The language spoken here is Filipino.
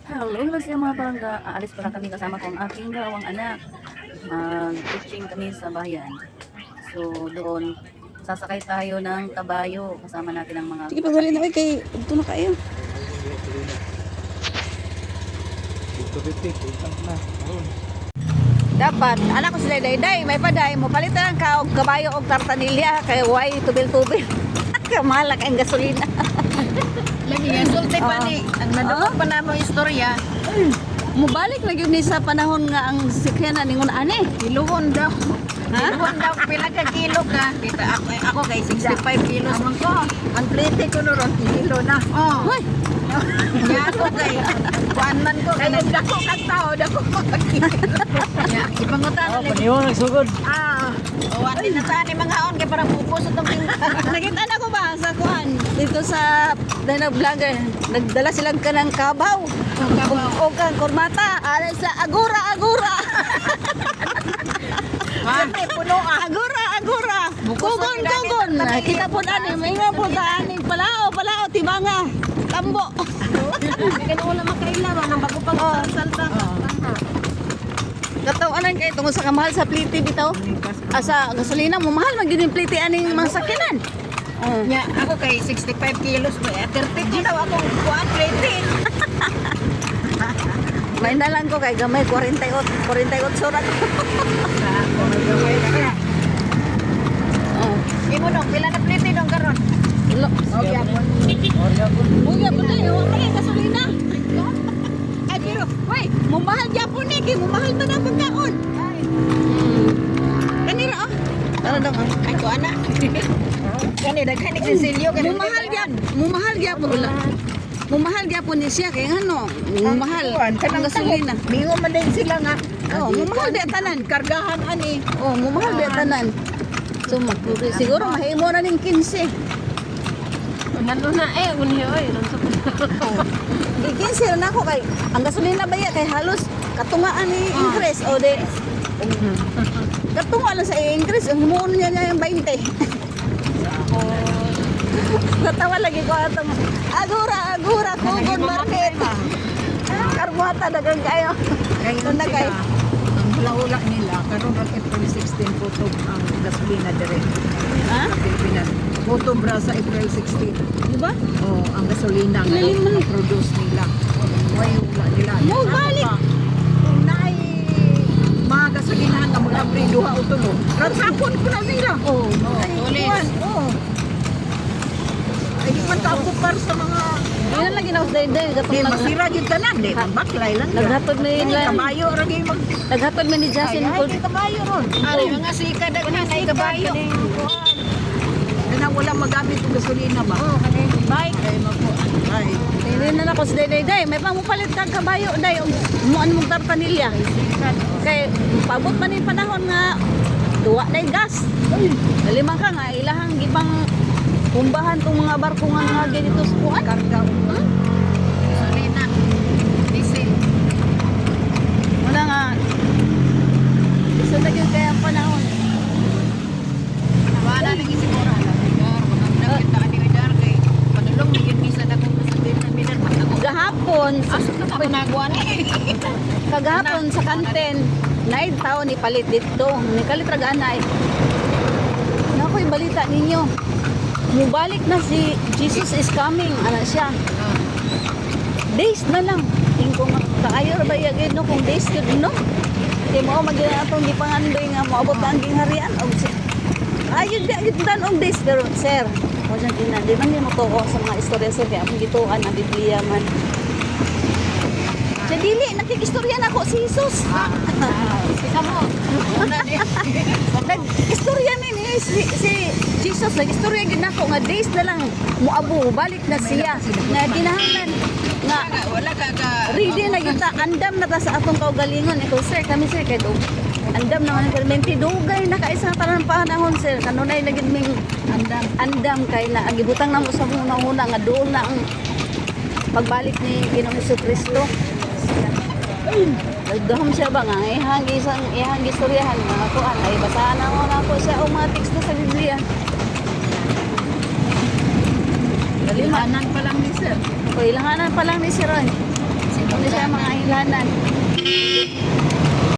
Hello lang siya mga palangga. Aalis pala kami kasama ko ang aking dalawang anak. Mag-fishing kami sa bayan. So doon, sasakay tayo ng kabayo. Kasama natin ang mga... Sige, pagdali na kay ito na kayo. Dapat, anak ko sila day, may paday mo palitan ka og kabayo og tartanilya kay way tubil-tubil. Kamalak ang gasolina. Lagi nga, sulti pa ni. Ang nadukot pa na mo istorya, Mubalik lagi ni sa panahon nga ang sikyanan ningon ani. iluhon daw. Ha? Iluhon daw, pila ka kilo ka. Kita, ako kay 65 kilos man ko. Ang plete ko noon, kilo na. Oh. Hoy, Kaya ako kay, kuan man ko. Kaya dako kang tao, dako kang kilo. Kaya, ipangutan na Paniwan nagsugod. Wati na saan yung mga haon, kaya parang pupos itong nakita na ko ba sa kuan dito sa dahil vlogger nagdala silang kanang kabaw. O kang kurmata, ala sa agura. Siyempre, puno ah. Agura. Kugon. Kita po ani, may nga po sa aning palao, timanga. Tambo. Kaya wala makailaro ng bago pang salta. Katawanan kay tungod sa kamahal sa pliti bitaw. Asa gasolina mo mahal man gyud yung pliti aning mga sakyanan. Nya, ako kay 65 kilos ko. 30 ko daw akong kuan plate. May nalang ko kay gamay 48 ra. Imo no, pila na plate dong karon? Lo. Okay, Buya po tayo, wala gasolina. Ay pero, wait, mumahal gyapon ni, kay mumahal man ang pagkaon. Kanira oh. Tara daw ah. Ay, ko ana. Kani daghan ni Cecilio kani. Mumahal gyapon ula. Mumahal gyapon ni siya kay ano, mumahal ang gasolina. Bingo man din sila nga. Oh, mumahal di tanan. Kargahan ani. Oh, mumahal di tanan. So, siguro mahimo na ning 15. Nando na unhi oy. Ikinsir na ako kay ang gasolina ba kay halos katungaan ni increase o de katunga lang sa increase ang himuon niya yung 20. Natawa lagi ko atong agura kugon market. Karbuhata dagang kayo. Kayo na kay ang hula-hula nila karon ang April 16 kutob ang gasolina dire. ha? Pilipinas. Kutob ra sa April 16. Di ba? Oh, ang gasolina nga Ilalim man. produce nila. Way wala nila. Mo balik. Kung naay mga gasolinahan nga mula April 2 o 3. Ratsapon ko na nila. Oh, Ay, kuwan, oh. Ay, di man kaupupar sa mga... yun lagi na day Di, gatong masira yung tanan, di. Baklay lang. naghatod ni Kabayo, ragi mag... naghatod man ni Justin Ay, kung kabayo ron. Ari, mga sika, daghan ay kabayo. Na wala magamit yung gasolina ba? Oo, kanina. Bike. Ay, mapuan. Ay. hindi na ako sa day. May pamupalit kang kabayo day og muan mong tartanilya. Kay pabot man ni panahon nga duwa na gas. Lima ka nga ilahang gibang kumbahan tong mga barko nga dito sa kuan. Karga. Gasolina. Diesel. Wala nga. Isa na yun kaya ang panahon. Wala lagi siguro. Maganda kita ani medar kay panulong ni yun misa dako sa binan binan pat ako. Gahapon, Asa ka pa nagwan kagahapon sa kanten, naid tao ni palit dito. Ni kalitragaan na nakoy balita ninyo. Mubalik na si Jesus is coming. Ano siya? Days na lang. Tingko nga kaayo ra ba yagid no kung days gud no? Kay mao magina atong gipangandoy nga moabot ang gingharian og ayun di agad dan og days pero sir, o dyan ina, di man mo tuko sa mga istorya sir kaya akong gituan ang Biblia man. Sa dili nakikistorya na ako si Jesus. Kita mo. Nag-istorya ni si Jesus nag-istorya gid nako nga days na lang moabo balik na siya nga kinahanglan nga Wala ka ka. ready na gyud ta andam na ta sa atong kaugalingon ito sir kami sir kay andam na man permenti dugay na kaisa tanan panahon sir kanunay na gid ming andam kay na agibutang na mo sa una nga doon na ang pagbalik ni Ginoong Jesucristo. Nagdahom siya ba nga ihang istoryahan nga kuan ay basahan na ko siya o mga teksto sa Biblia. Ihanan pa lang ni sir. O ilanganan pa lang ni si Ron. Hindi siya mga hilanan.